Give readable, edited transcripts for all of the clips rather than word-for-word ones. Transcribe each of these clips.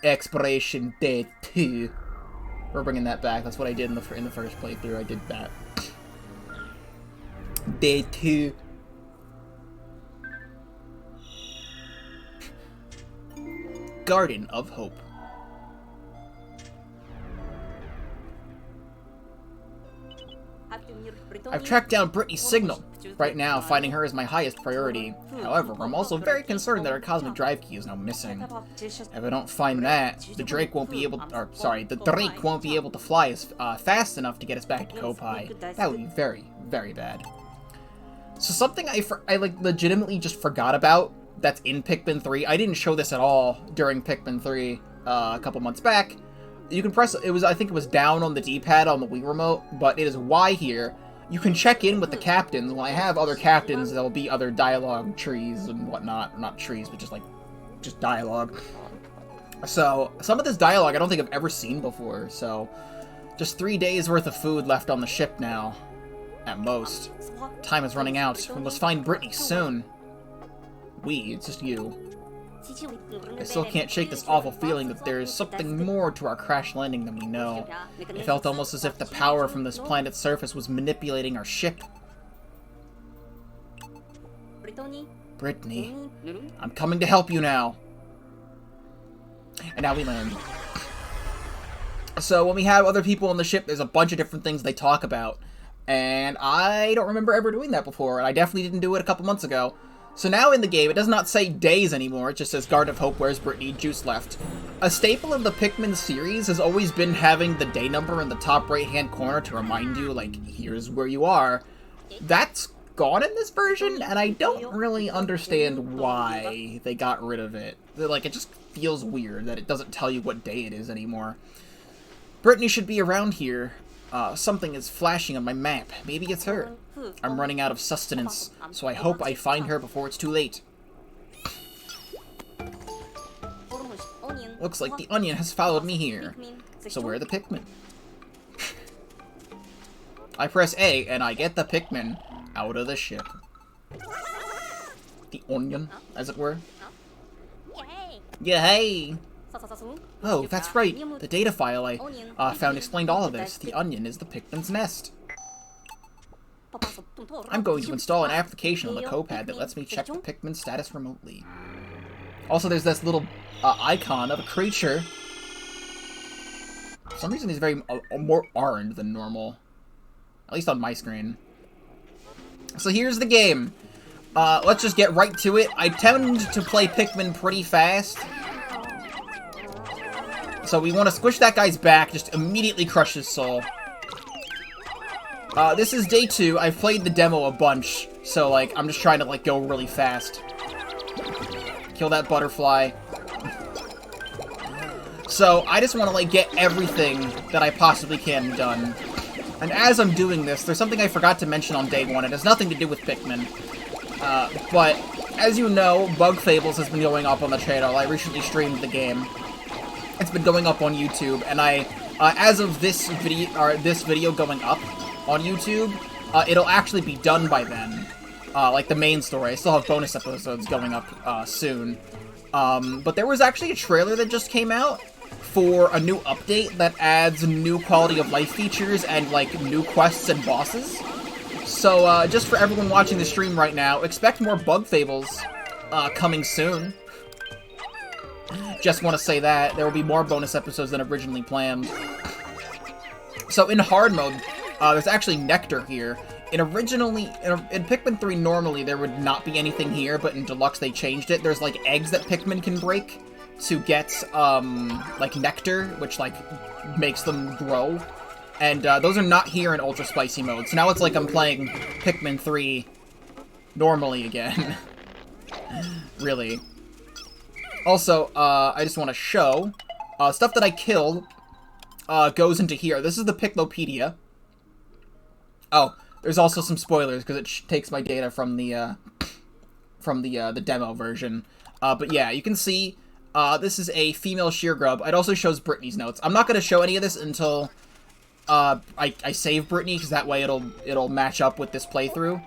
Exploration Day 2. We're bringing that back. That's what I did in the first playthrough. I did that. Day 2. Garden of Hope. I've tracked down Brittany's signal. Right now, finding her is my highest priority. However, I'm also very concerned that our cosmic drive key is now missing. If I don't find that, the Drake won't be able to fly as fast enough to get us back to Kopai. That would be very, very bad. So something I like legitimately just forgot about that's in Pikmin 3. I didn't show this at all during Pikmin 3 a couple months back. You can press I think it was down on the D-pad on the Wii remote, but it is Y here. You can check in with the captains. When I have other captains, there'll be other dialogue trees and whatnot. Not trees, but just dialogue. So, some of this dialogue I don't think I've ever seen before, so... Just 3 days worth of food left on the ship now. At most. Time is running out. We must find Brittany soon. It's just you. I still can't shake this awful feeling that there is something more to our crash landing than we know. It felt almost as if the power from this planet's surface was manipulating our ship. Brittany, I'm coming to help you now. And now we land. So when we have other people on the ship, there's a bunch of different things they talk about. And I don't remember ever doing that before, and I definitely didn't do it a couple months ago. So now in the game, it does not say days anymore, it just says Garden of Hope, where's Brittany, juice left. A staple of the Pikmin series has always been having the day number in the top right-hand corner to remind you, like, here's where you are. That's gone in this version, and I don't really understand why they got rid of it. Like, it just feels weird that it doesn't tell you what day it is anymore. Brittany should be around here. Something is flashing on my map. Maybe it's her. I'm running out of sustenance, so I hope I find her before it's too late. Looks like the onion has followed me here. So where are the Pikmin? I press A, and I get the Pikmin out of the ship. The onion, as it were. Yay! Oh, that's right. The data file I found explained all of this. The onion is the Pikmin's nest. I'm going to install an application on the Copad that lets me check the Pikmin status remotely. Also, there's this little icon of a creature. For some reason, he's very more orange than normal. At least on my screen. So here's the game. Let's just get right to it. I tend to play Pikmin pretty fast. So we want to squish that guy's back, just immediately crush his soul. This is day 2. I've played the demo a bunch, so, like, I'm just trying to, like, go really fast. Kill that butterfly. So, I just want to, like, get everything that I possibly can done. And as I'm doing this, there's something I forgot to mention on day 1. It has nothing to do with Pikmin. But, as you know, Bug Fables has been going up on the channel. I recently streamed the game. It's been going up on YouTube, and as of this video going up on YouTube, it'll actually be done by then. Like the main story. I still have bonus episodes going up soon. But there was actually a trailer that just came out for a new update that adds new quality of life features and, like, new quests and bosses. So, just for everyone watching the stream right now, expect more Bug Fables coming soon. Just want to say that. There will be more bonus episodes than originally planned. So in hard mode, there's actually nectar here. In Pikmin 3 normally there would not be anything here, but in Deluxe they changed it. There's like eggs that Pikmin can break to get like nectar, which like makes them grow. And those are not here in Ultra Spicy mode. So now it's like I'm playing Pikmin 3 normally again. Really. Also, I just want to show, stuff that I killed, goes into here. This is the Piklopedia. Oh, there's also some spoilers, because it takes my data from the demo version. But yeah, you can see, this is a female sheargrub. It also shows Brittany's notes. I'm not going to show any of this until, I save Brittany, because that way it'll match up with this playthrough.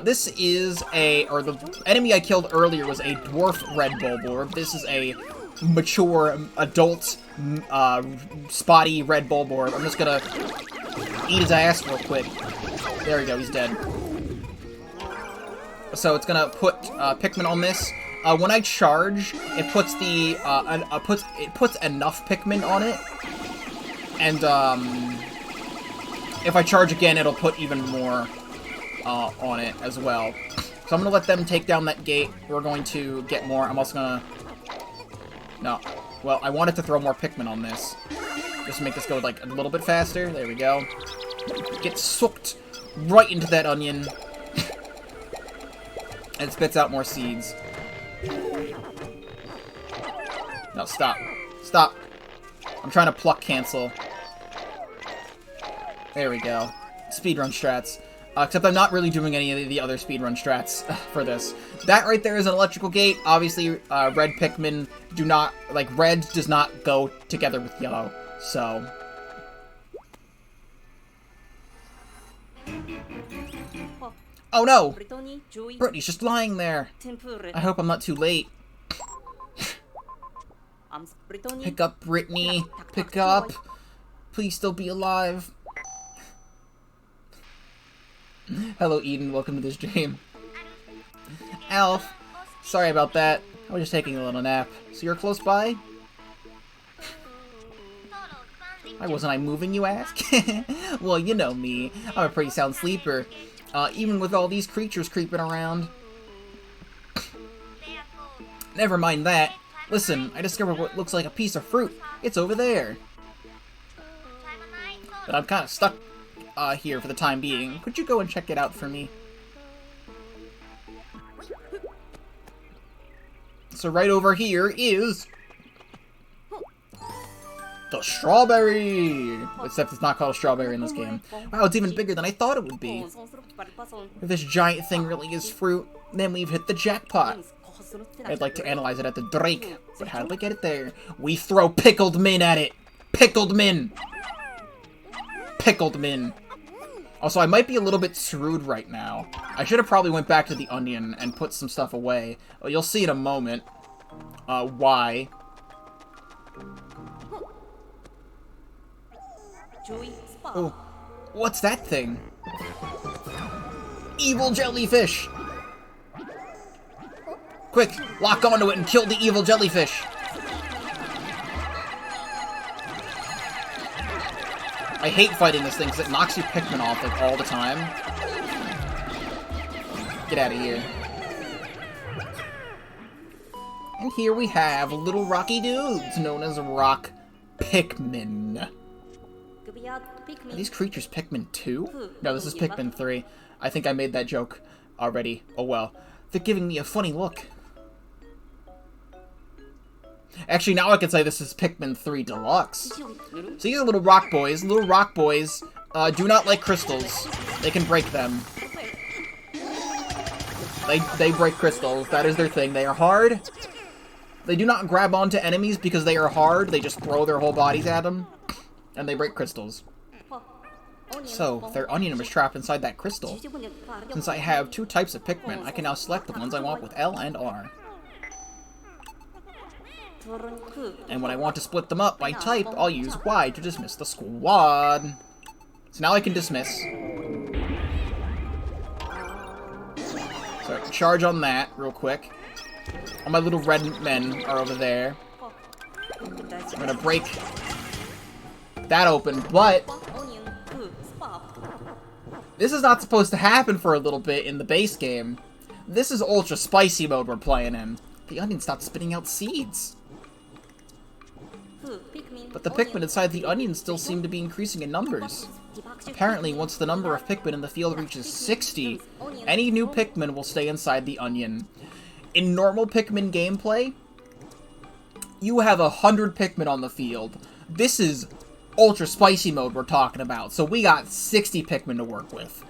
This is the enemy I killed earlier was a dwarf red bulborb. This is a mature, adult, spotty red Bulborb. I'm just gonna eat his ass real quick. There we go, he's dead. So it's gonna put Pikmin on this. When I charge, it puts the it puts enough Pikmin on it, and if I charge again, it'll put even more on it as well. So I'm gonna let them take down that gate. We're going to get more. I'm also gonna well, I wanted to throw more Pikmin on this, just to make this go like a little bit faster. There we go. Get sucked right into that onion. And spits out more seeds. No, stop. Stop. I'm trying to pluck cancel. There we go. Speedrun strats. Except I'm not really doing any of the other speedrun strats for this. That right there is an electrical gate. Obviously, red Pikmin do not... Like, red does not go together with yellow. So... Oh no! Brittany's just lying there. I hope I'm not too late. Pick up, Brittany. Pick up. Please still be alive. Hello, Eden. Welcome to the stream. Alf. Sorry about that. I was just taking a little nap. So you're close by? Why wasn't I moving, you ask? Well, you know me. I'm a pretty sound sleeper. Even with all these creatures creeping around. Never mind that. Listen, I discovered what looks like a piece of fruit. It's over there. But I'm kind of stuck here for the time being. Could you go and check it out for me? So right over here is... the strawberry! Except it's not called a strawberry in this game. Wow, it's even bigger than I thought it would be. If this giant thing really is fruit, then we've hit the jackpot. I'd like to analyze it at the Drake, but how did we get it there? We throw pickled min at it! Pickled min! Pickled min. Also, I might be a little bit screwed right now. I should have probably went back to the onion and put some stuff away. Well, you'll see in a moment why. Oh, what's that thing? Evil jellyfish! Quick, lock onto it and kill the evil jellyfish! I hate fighting this thing because it knocks your Pikmin off like all the time. Get out of here. And here we have little rocky dudes known as rock Pikmin. Are these creatures Pikmin 2? No, this is Pikmin 3. I think I made that joke already. Oh well. They're giving me a funny look. Actually, now I can say this is Pikmin 3 Deluxe. So these are little rock boys. Little rock boys do not like crystals. They can break them. They break crystals. That is their thing. They are hard. They do not grab onto enemies because they are hard. They just throw their whole bodies at them. And they break crystals. So, their onion was trapped inside that crystal. Since I have two types of Pikmin, I can now select the ones I want with L and R. And when I want to split them up by type, I'll use Y to dismiss the squad. So now I can dismiss. So, charge on that real quick. All my little red men are over there. I'm gonna break that open, but this is not supposed to happen for a little bit in the base game. This is ultra spicy mode we're playing in. The onion stopped spitting out seeds. But the Pikmin inside the onion still seem to be increasing in numbers. Apparently, once the number of Pikmin in the field reaches 60, any new Pikmin will stay inside the onion. In normal Pikmin gameplay, you have 100 Pikmin on the field. This is ultra spicy mode we're talking about, so we got 60 Pikmin to work with.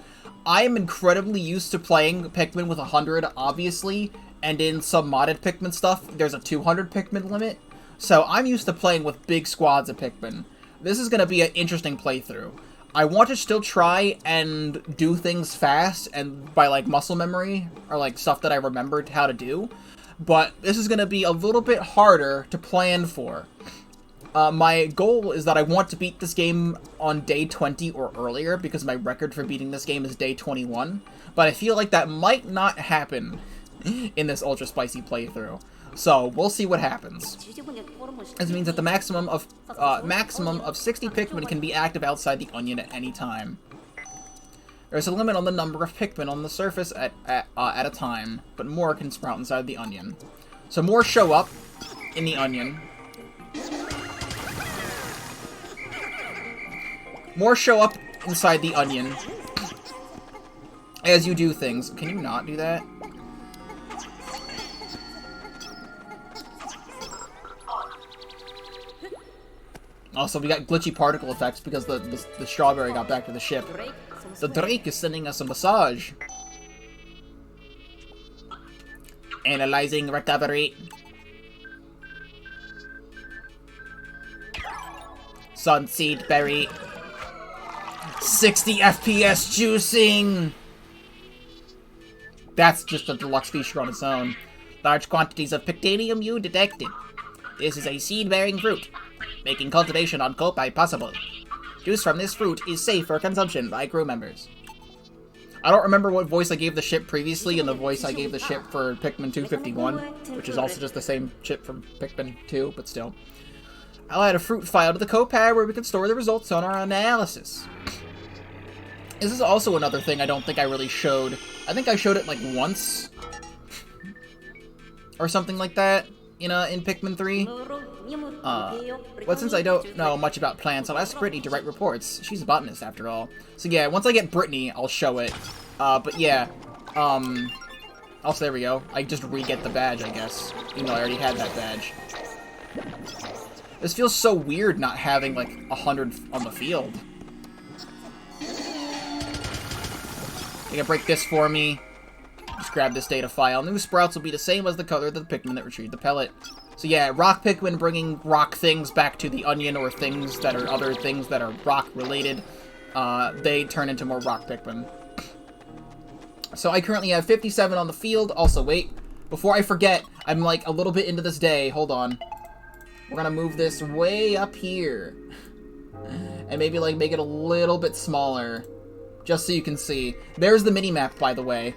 I am incredibly used to playing Pikmin with 100, obviously, and in some modded Pikmin stuff, there's a 200 Pikmin limit, so I'm used to playing with big squads of Pikmin. This is going to be an interesting playthrough. I want to still try and do things fast, and by, like, muscle memory, or, like, stuff that I remembered how to do, but this is going to be a little bit harder to plan for. My goal is that I want to beat this game on day 20 or earlier, because my record for beating this game is day 21, but I feel like that might not happen in this ultra spicy playthrough. So, we'll see what happens. This means that the maximum of 60 Pikmin can be active outside the onion at any time. There's a limit on the number of Pikmin on the surface at a time, but more can sprout inside the onion. So more show up in the onion. More show up inside the onion as you do things. Can you not do that? Also, we got glitchy particle effects because the strawberry got back to the ship. The Drake is sending us a massage. Analyzing recovery. Sunseed berry. 60 FPS juicing! That's just a deluxe feature on its own. Large quantities of Pictanium detected. This is a seed-bearing fruit, making cultivation on Kopai possible. Juice from this fruit is safe for consumption by crew members. I don't remember what voice I gave the ship previously, and the voice I gave the ship for Pikmin 251, which is also just the same chip from Pikmin 2, but still. I'll add a fruit file to the Kopad where we can store the results on our analysis. This is also another thing I don't think I really showed. I think I showed it like once. Or something like that, you know, in Pikmin 3. But since I don't know much about plants, I'll ask Brittany to write reports. She's a botanist, after all. So yeah, once I get Brittany, I'll show it. But yeah, also, there we go. I just re-get the badge, I guess. Even though I already had that badge. This feels so weird not having, like, 100 on the field. You can break this for me. Just grab this data file. New sprouts will be the same as the color of the Pikmin that retrieved the pellet. So yeah, rock Pikmin bringing rock things back to the onion, or things that are other things that are rock related. They turn into more rock Pikmin. So I currently have 57 on the field. Also, wait, before I forget, I'm like a little bit into this day. Hold on. We're gonna move this way up here. And maybe like make it a little bit smaller. Just so you can see. There's the mini-map, by the way.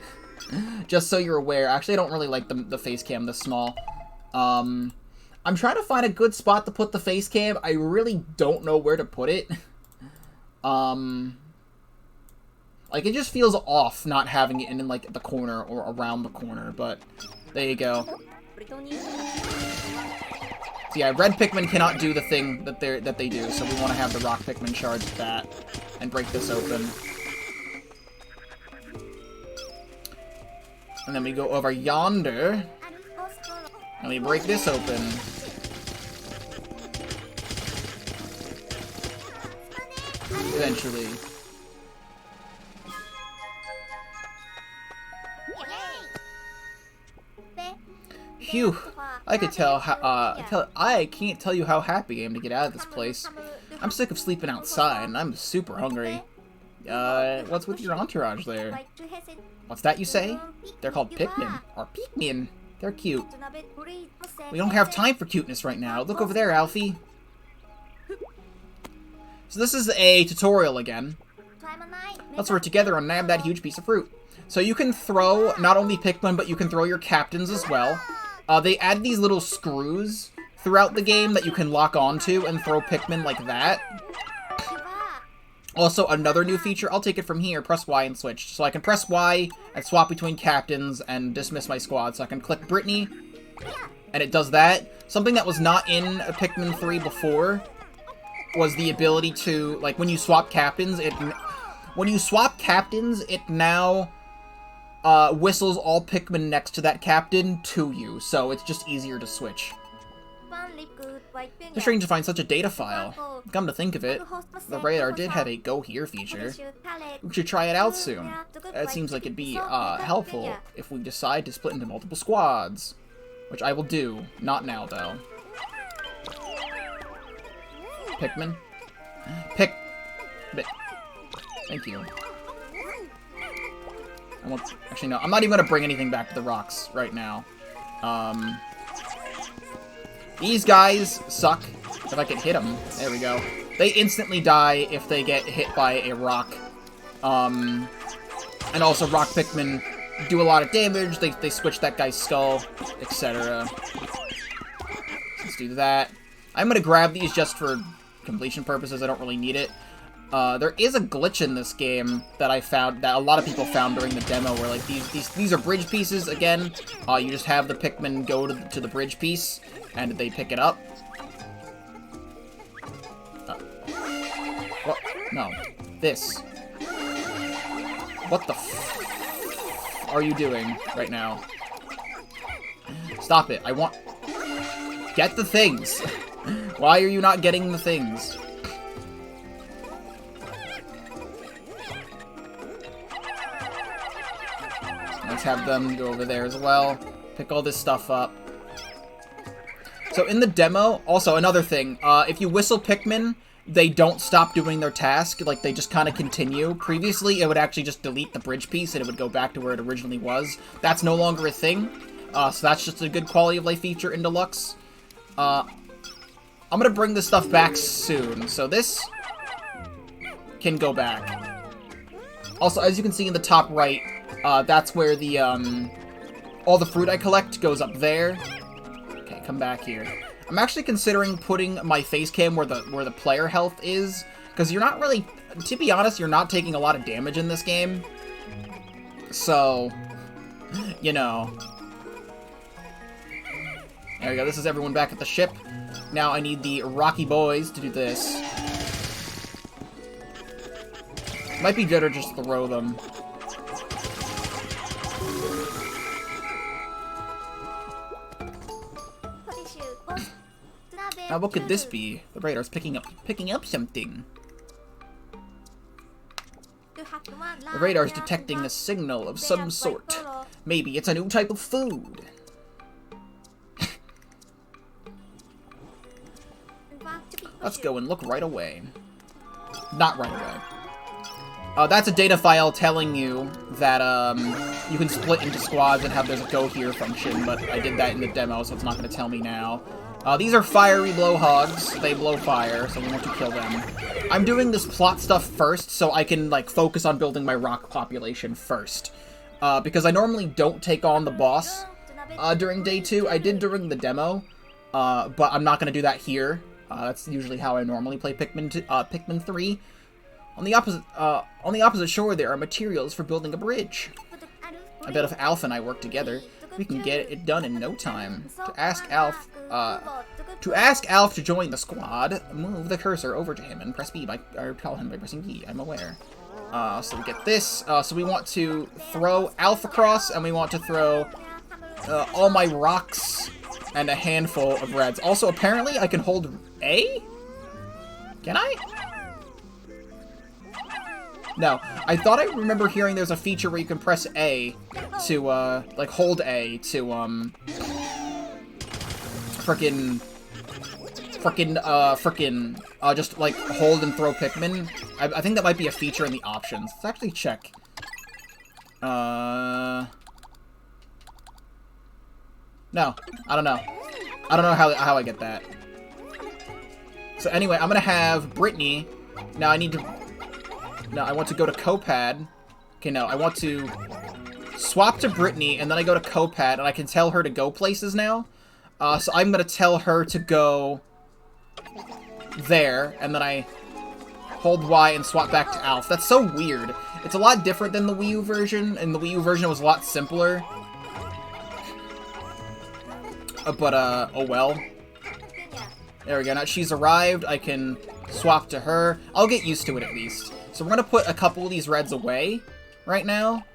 Just so you're aware. Actually, I don't really like the face cam this small. I'm trying to find a good spot to put the face cam. I really don't know where to put it. Like, it just feels off not having it in, like, the corner or around the corner, but there you go. So yeah, red Pikmin cannot do the thing that they do, so we want to have the rock Pikmin charge that and break this open. And then we go over yonder, and we break this open. Eventually. Phew, I could tell how, I can't tell you how happy I am to get out of this place. I'm sick of sleeping outside, and I'm super hungry. What's with your entourage there? What's that you say? They're called Pikmin, or Pikmin. They're cute. We don't have time for cuteness right now. Look over there, Alfie. So this is a tutorial again. Let's work together and nab that huge piece of fruit. So you can throw not only Pikmin, but you can throw your captains as well. They add these little screws throughout the game that you can lock onto and throw Pikmin like that. Also, another new feature, I'll take it from here, press Y and switch. So I can press Y and swap between captains and dismiss my squad. So I can click Brittany, and it does that. Something that was not in Pikmin 3 before was the ability to, like, when you swap captains, it now whistles all Pikmin next to that captain to you, so it's just easier to switch. It's strange to find such a data file. Come to think of it, the radar did have a Go Here feature. We should try it out soon. It seems like it'd be helpful if we decide to split into multiple squads. Which I will do. Not now, though. Pikmin? Thank you. Actually, no. I'm not even going to bring anything back to the rocks right now. These guys suck. If I can hit them. There we go. They instantly die if they get hit by a rock. And also rock Pikmin do a lot of damage. They switch that guy's skull, etc. Let's do that. I'm gonna grab these just for completion purposes. I don't really need it. There is a glitch in this game that I found, that a lot of people found during the demo, where like these are bridge pieces again. You just have the Pikmin go to the bridge piece, and they pick it up. What? No. This. What the f are you doing right now? Stop it. I want... Get the things! Why are you not getting the things? Let's have them go over there as well. Pick all this stuff up. So in the demo, also another thing, if you whistle Pikmin, they don't stop doing their task, like they just kind of continue. Previously, it would actually just delete the bridge piece and it would go back to where it originally was. That's no longer a thing, so that's just a good quality of life feature in Deluxe. I'm gonna bring this stuff back soon, so this can go back. Also, as you can see in the top right, that's where the, all the fruit I collect goes up there. Okay, come back here. I'm actually considering putting my face cam where the player health is, because you're not really, to be honest, you're not taking a lot of damage in this game. So, you know. There we go, this is everyone back at the ship. Now I need the Rocky Boys to do this. Might be better just throw them. Now, what could this be? The radar's picking up something. The radar's detecting a signal of some sort. Maybe it's a new type of food. Let's go and look right away. Not right away. That's a data file telling you that you can split into squads and have there's a go here function, but I did that in the demo, so it's not going to tell me now. These are fiery blowhogs. They blow fire, so we want to kill them. I'm doing this plot stuff first, so I can, like, focus on building my rock population first. Because I normally don't take on the boss during day 2. I did during the demo, but I'm not going to do that here. That's usually how I normally play Pikmin 3. On the opposite shore, there are materials for building a bridge. I bet if Alf and I work together, we can get it done in no time. To ask Alf to join the squad, move the cursor over to him and press B or call him by pressing B. I'm aware. So we get this. So we want to throw Alf across, and we want to throw all my rocks and a handful of reds. Also, apparently, I can hold A? Can I? No. I thought I remember hearing there's a feature where you can press A to, like, hold A to, just, like, hold and throw Pikmin. I think that might be a feature in the options. Let's actually check. No, I don't know. I don't know how I get that. So anyway, I'm gonna have Brittany. Now I need to... No, I want to go to Copad. Okay, no, I want to swap to Brittany, and then I go to Copad, and I can tell her to go places now. So I'm gonna tell her to go there, and then I hold Y and swap back to Alf. That's so weird. It's a lot different than the Wii U version, and the Wii U version was a lot simpler. But, oh well. There we go. Now she's arrived. I can swap to her. I'll get used to it at least. So we're gonna put a couple of these reds away right now.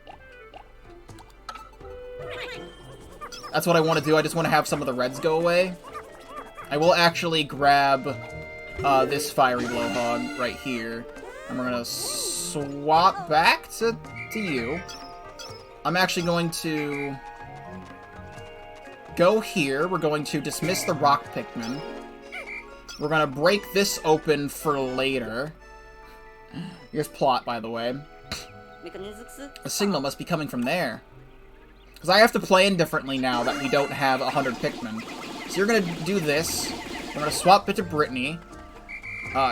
That's what I want to do. I just want to have some of the reds go away. I will actually grab this fiery blowhog right here. And we're gonna swap back to you. I'm actually going to go here. We're going to dismiss the rock Pikmin. We're gonna break this open for later. Here's plot, by the way. A signal must be coming from there. Because I have to plan differently now that we don't have 100 Pikmin. So you're going to do this. We're going to swap it to Brittany.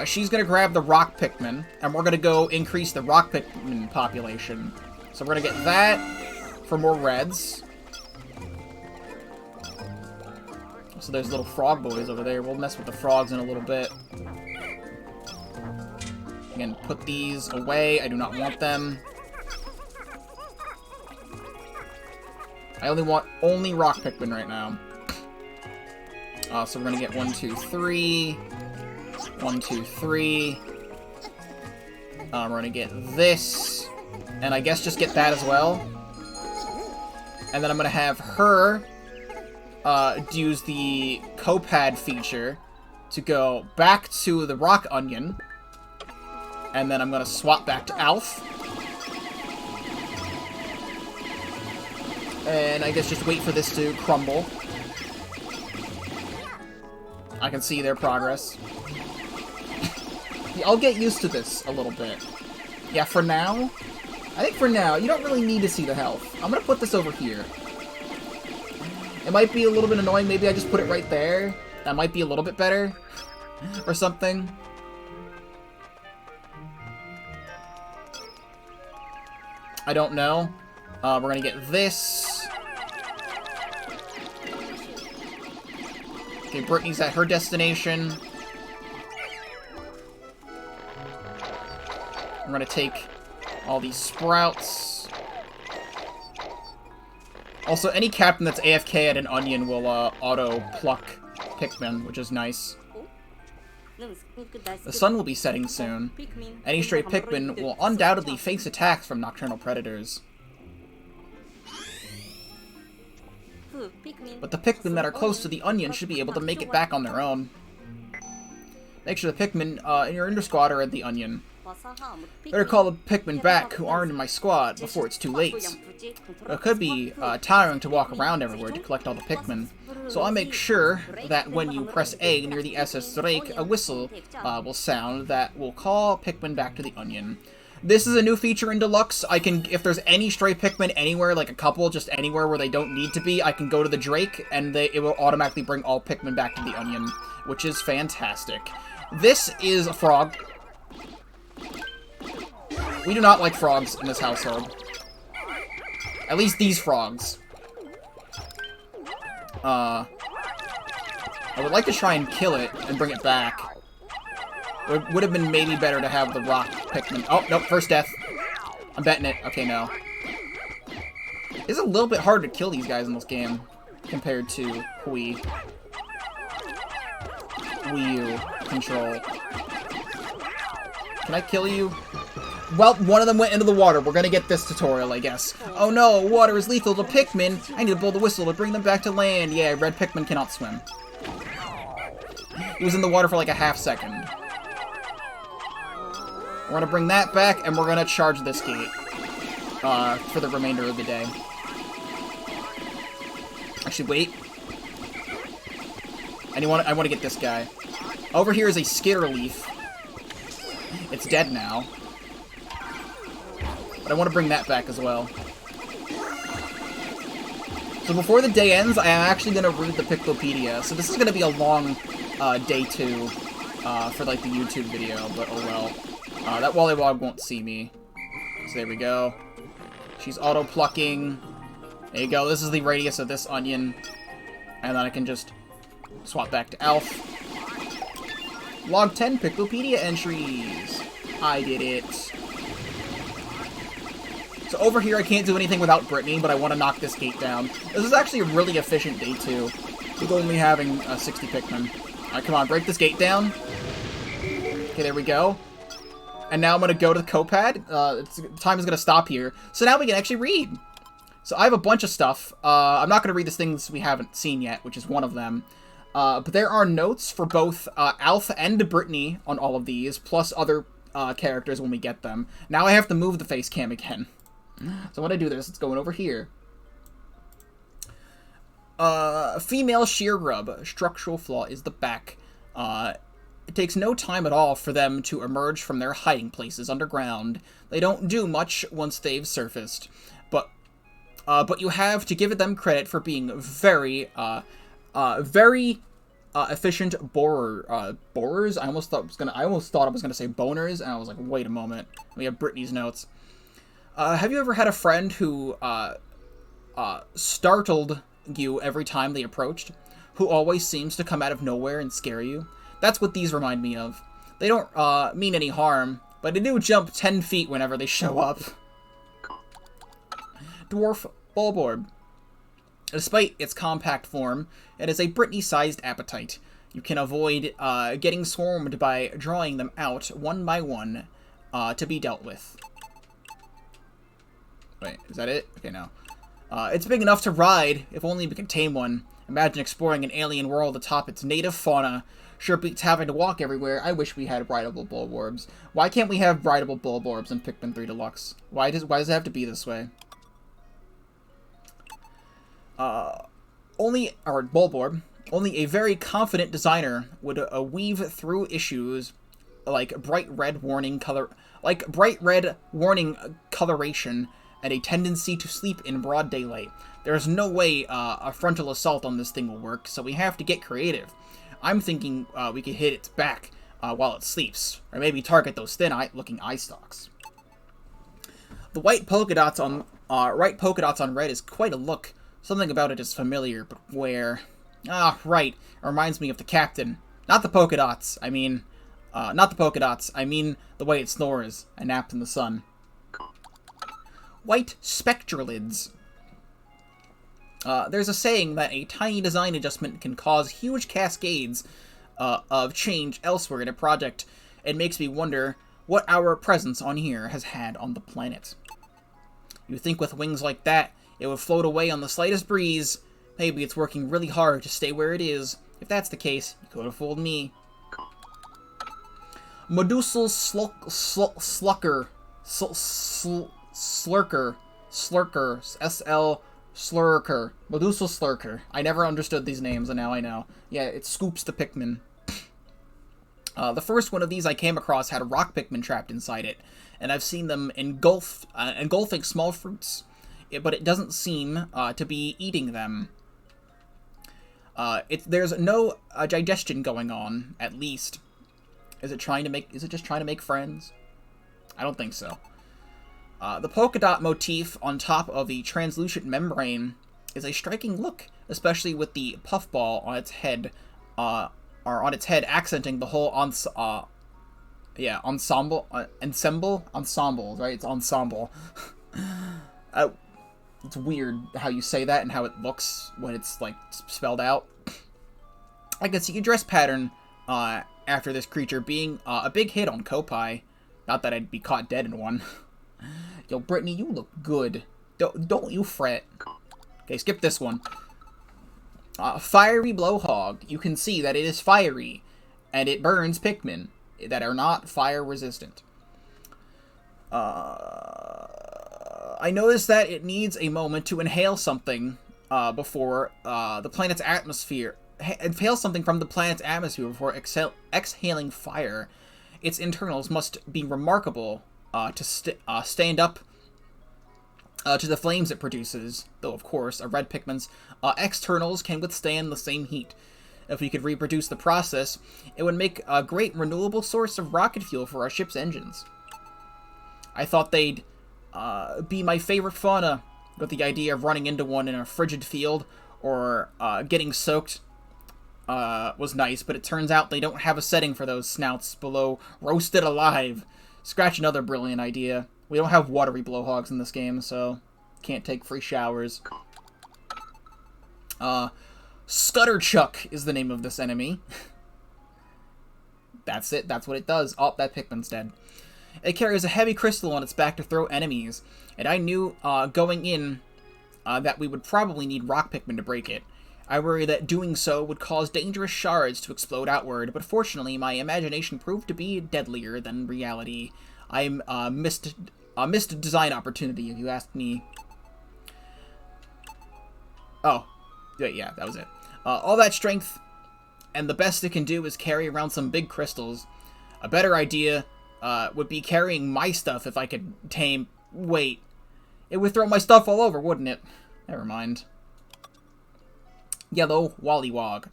She's going to grab the Rock Pikmin, and we're going to go increase the Rock Pikmin population. So we're going to get that for more reds. So there's little frog boys over there. We'll mess with the frogs in a little bit. Again, put these away. I do not want them. I only want Rock Pikmin right now. So we're going to get 1, 2, 3. 1, 2, 3. We're going to get this. And I guess just get that as well. And then I'm going to have her use the Copad feature to go back to the Rock Onion. And then I'm going to swap back to Alf. And I guess just wait for this to crumble. I can see their progress. I'll get used to this a little bit. Yeah, for now, I think for now, you don't really need to see the health. I'm gonna put this over here. It might be a little bit annoying, maybe I just put it right there. That might be a little bit better. Or something. I don't know. We're gonna get this. Okay, Brittany's at her destination. I'm gonna take all these sprouts. Also, any captain that's AFK at an onion will auto-pluck Pikmin, which is nice. The sun will be setting soon. Any stray Pikmin will undoubtedly face attacks from nocturnal predators. But the Pikmin that are close to the onion should be able to make it back on their own. Make sure the Pikmin in your inner squad are at the onion. Better call the Pikmin back who aren't in my squad before it's too late. It could be tiring to walk around everywhere to collect all the Pikmin, so I'll make sure that when you press A near the SS Drake, a whistle will sound that will call Pikmin back to the onion. This is a new feature in Deluxe. I can, if there's any stray Pikmin anywhere, like a couple, just anywhere where they don't need to be, I can go to the Drake, and it will automatically bring all Pikmin back to the onion, which is fantastic. This is a frog. We do not like frogs in this household. At least these frogs. I would like to try and kill it and bring it back. It would have been maybe better to have the Rock Pikmin. Oh, nope, first death. I'm betting it. Okay, no. It's a little bit hard to kill these guys in this game compared to Wii U control. Can I kill you? Well, one of them went into the water. We're gonna get this tutorial, I guess. Oh no, water is lethal to Pikmin. I need to blow the whistle to bring them back to land. Yeah, red Pikmin cannot swim. He was in the water for like a half second. We're gonna bring that back, and we're gonna charge this gate for the remainder of the day. Actually, wait. I want to get this guy. Over here is a skitter leaf. It's dead now. But I want to bring that back as well. So before the day ends, I am actually going to read the Piclopedia. So this is going to be a long day 2 for like the YouTube video, but oh well. That Wollywog won't see me. So there we go. She's auto-plucking. There you go. This is the radius of this onion. And then I can just swap back to Alf. Log 10 Piclopedia entries. I did it. So over here, I can't do anything without Brittany, but I want to knock this gate down. This is actually a really efficient day 2, with only having 60 Pikmin. Alright, come on, break this gate down. Okay, there we go. And now I'm going to go to the Copad. Time is going to stop here. So now we can actually read. So I have a bunch of stuff. I'm not going to read the things we haven't seen yet, which is one of them. But there are notes for both Alf and Brittany on all of these, plus other characters when we get them. Now I have to move the face cam again. So when I do this, it's going over here. Female shear rub. Structural flaw is the back. It takes no time at all for them to emerge from their hiding places underground. They don't do much once they've surfaced. But But you have to give them credit for being very efficient borers. I almost thought I was gonna say boners, and I was like, wait a moment. We have Brittany's notes. Have you ever had a friend who startled you every time they approached? Who always seems to come out of nowhere and scare you? That's what these remind me of. They don't mean any harm, but they do jump 10 feet whenever they show up. Dwarf Bulborb. Despite its compact form, it has a Brittany-sized appetite. You can avoid getting swarmed by drawing them out one by one to be dealt with. Wait, is that it? Okay, no. It's big enough to ride, if only we could tame one. Imagine exploring an alien world atop its native fauna. Sure beats having to walk everywhere. I wish we had rideable Bulborbs. Why can't we have rideable Bulborbs in Pikmin 3 Deluxe? Why does it have to be this way? Bulborb, only a very confident designer would weave through issues like bright red warning coloration and a tendency to sleep in broad daylight. There's no way a frontal assault on this thing will work, so we have to get creative. I'm thinking we could hit its back while it sleeps, or maybe target those thin-looking eye stalks. The white polka dots on red is quite a look. Something about it is familiar, but where? Ah, right. It reminds me of the captain. Not the polka dots. I mean the way it snores. I napped in the sun. White spectralids. There's a saying that a tiny design adjustment can cause huge cascades of change elsewhere in a project. It makes me wonder what our presence on here has had on the planet. You think with wings like that, it would float away on the slightest breeze. Maybe it's working really hard to stay where it is. If that's the case, you could have fooled me. Medusal Slurker. S-L Slurker. Medusal Slurker. I never understood these names, and now I know. Yeah, it scoops the Pikmin. The first one of these I came across had a rock Pikmin trapped inside it, and I've seen them engulfing small fruits. But it doesn't seem to be eating them. There's no digestion going on, at least. Is it just trying to make friends? I don't think so. The polka dot motif on top of the translucent membrane is a striking look, especially with the puffball on its head, accenting the whole ensemble, right? It's ensemble. It's weird how you say that and how it looks when it's, like, spelled out. I can see a dress pattern after this creature being a big hit on Kopai. Not that I'd be caught dead in one. Yo, Brittany, you look good. Don't you fret. Okay, skip this one. Fiery Blowhog. You can see that it is fiery, and it burns Pikmin that are not fire resistant. I noticed that it needs a moment to inhale something before the planet's atmosphere. Inhale something from the planet's atmosphere before exhaling fire. Its internals must be remarkable to stand up to the flames it produces. Though, of course, a red Pikmin's externals can withstand the same heat. If we could reproduce the process, it would make a great renewable source of rocket fuel for our ship's engines. I thought they'd be my favorite fauna, but the idea of running into one in a frigid field or getting soaked was nice, but it turns out they don't have a setting for those snouts below roasted alive. Scratch another brilliant idea. We don't have watery blowhogs in this game, so can't take free showers. Scutterchuck is the name of this enemy. That's it. That's what it does. Oh, that Pikmin's dead. It carries a heavy crystal on its back to throw enemies, and I knew going in that we would probably need rock Pikmin to break it. I worry that doing so would cause dangerous shards to explode outward, but fortunately my imagination proved to be deadlier than reality. I missed a design opportunity, if you ask me. Oh, wait, yeah, that was it. All that strength, and the best it can do is carry around some big crystals. A better idea would be carrying my stuff if I could tame... Wait. It would throw my stuff all over, wouldn't it? Never mind. Yellow Wollywog.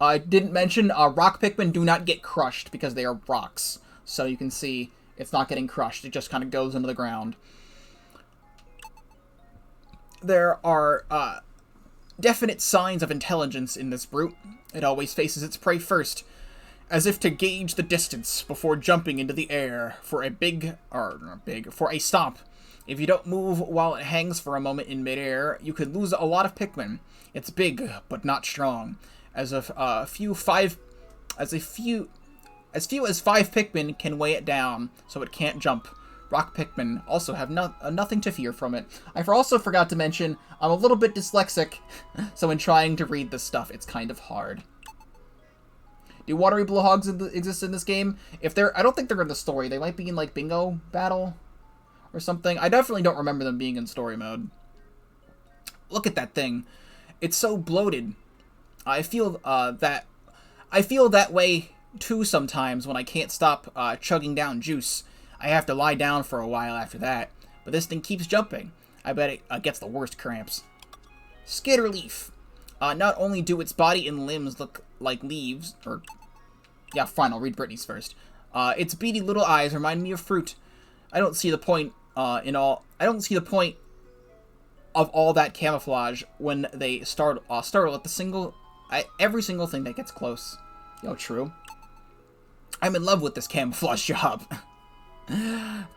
I didn't mention rock Pikmin do not get crushed because they are rocks. So you can see it's not getting crushed. It just kind of goes into the ground. There are definite signs of intelligence in this brute. It always faces its prey first, as if to gauge the distance before jumping into the air for a stop. If you don't move while it hangs for a moment in midair, you could lose a lot of Pikmin. It's big, but not strong. As few as 5 Pikmin can weigh it down, so it can't jump. Rock Pikmin also have nothing to fear from it. I also forgot to mention, I'm a little bit dyslexic, so in trying to read this stuff, it's kind of hard. Do watery blowhogs exist in this game? I don't think they're in the story. They might be in, like, Bingo Battle or something. I definitely don't remember them being in story mode. Look at that thing. It's so bloated. I feel that way too sometimes when I can't stop chugging down juice. I have to lie down for a while after that, but this thing keeps jumping. I bet it gets the worst cramps. Skitterleaf. Not only do its body and limbs look like leaves, yeah, fine, I'll read Brittany's first. Its beady little eyes remind me of fruit. I don't see the point I don't see the point of all that camouflage when they startle at every single thing that gets close. Yo, true. I'm in love with this camouflage job.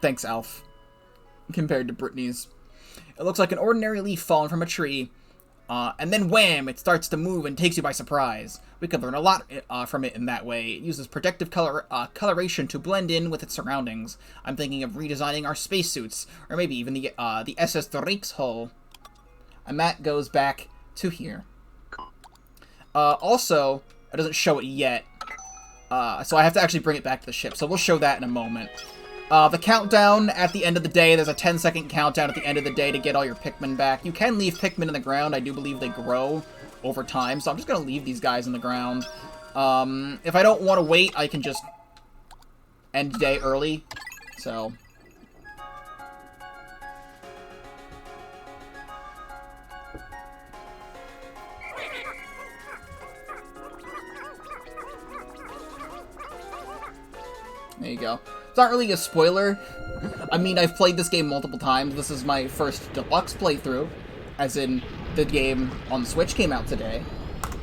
Thanks, Alf. Compared to Brittany's. It looks like an ordinary leaf fallen from a tree, and then wham, it starts to move and takes you by surprise. We could learn a lot from it in that way. It uses protective coloration to blend in with its surroundings. I'm thinking of redesigning our spacesuits, or maybe even the SS Drake's hull. And that goes back to here. Also, it doesn't show it yet, so I have to actually bring it back to the ship, so we'll show that in a moment. The countdown at the end of the day, there's a 10-second countdown at the end of the day to get all your Pikmin back. You can leave Pikmin in the ground. I do believe they grow over time, so I'm just going to leave these guys in the ground. If I don't want to wait, I can just end the day early, so... There you go. It's not really a spoiler. I mean, I've played this game multiple times. This is my first Deluxe playthrough, as in the game on the Switch came out today.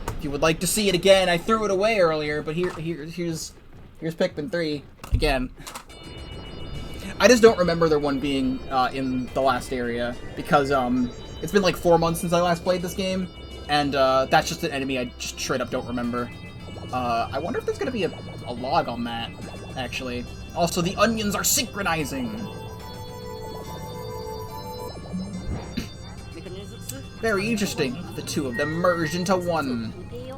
If you would like to see it again, I threw it away earlier, but here's Pikmin 3 again. I just don't remember there one being in the last area because it's been like 4 months since I last played this game, and that's just an enemy I just straight up don't remember. I wonder if there's gonna be a log on that, actually. Also, the onions are synchronizing! Very interesting. The two of them merged into one.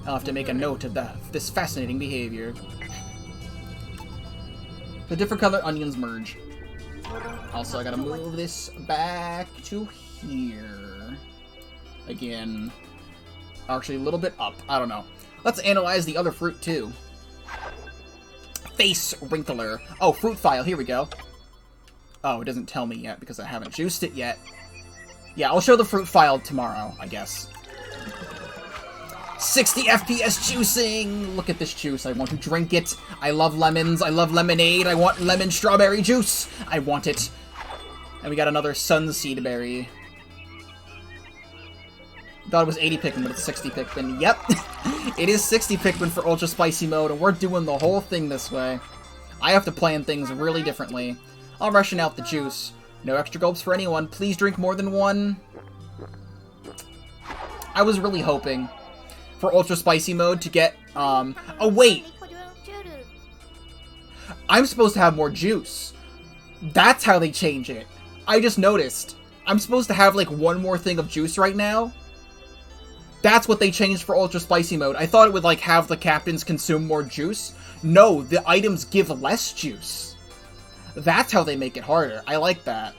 I'll have to make a note of this fascinating behavior. The different color onions merge. Also, I gotta move this back to here. Again. Actually, a little bit up. I don't know. Let's analyze the other fruit, too. Face Wrinkler. Oh, fruit file. Here we go. Oh, it doesn't tell me yet because I haven't juiced it yet. Yeah, I'll show the fruit file tomorrow, I guess. 60 FPS juicing! Look at this juice. I want to drink it. I love lemons. I love lemonade. I want lemon strawberry juice. I want it. And we got another sunseed berry. Thought it was 80 Pikmin, but it's 60 Pikmin. Yep! It is 60 Pikmin for Ultra Spicy mode, and we're doing the whole thing this way. I have to plan things really differently. I'll ration out the juice. No extra gulps for anyone. Please drink more than one. I was really hoping for Ultra Spicy mode to get, oh wait! I'm supposed to have more juice. That's how they change it. I just noticed. I'm supposed to have, like, one more thing of juice right now. That's what they changed for Ultra Spicy mode. I thought it would, like, have the captains consume more juice. No, the items give less juice. That's how they make it harder. I like that.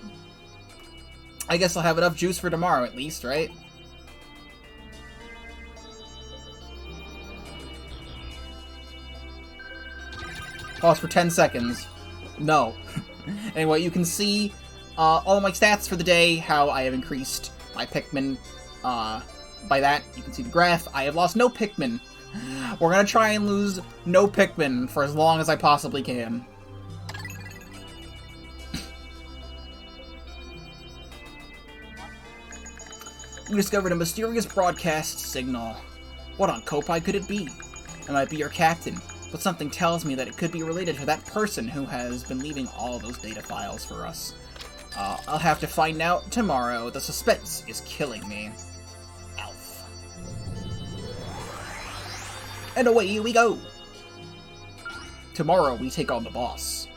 I guess I'll have enough juice for tomorrow, at least, right? Pause for 10 seconds. No. Anyway, you can see all my stats for the day, how I have increased my Pikmin. By that, you can see the graph. I have lost no Pikmin. We're gonna try and lose no Pikmin for as long as I possibly can. You discovered a mysterious broadcast signal. What on Kopai could it be? I might be your captain, but something tells me that it could be related to that person who has been leaving all those data files for us. I'll have to find out tomorrow. The suspense is killing me. Alf. And away we go! Tomorrow we take on the boss.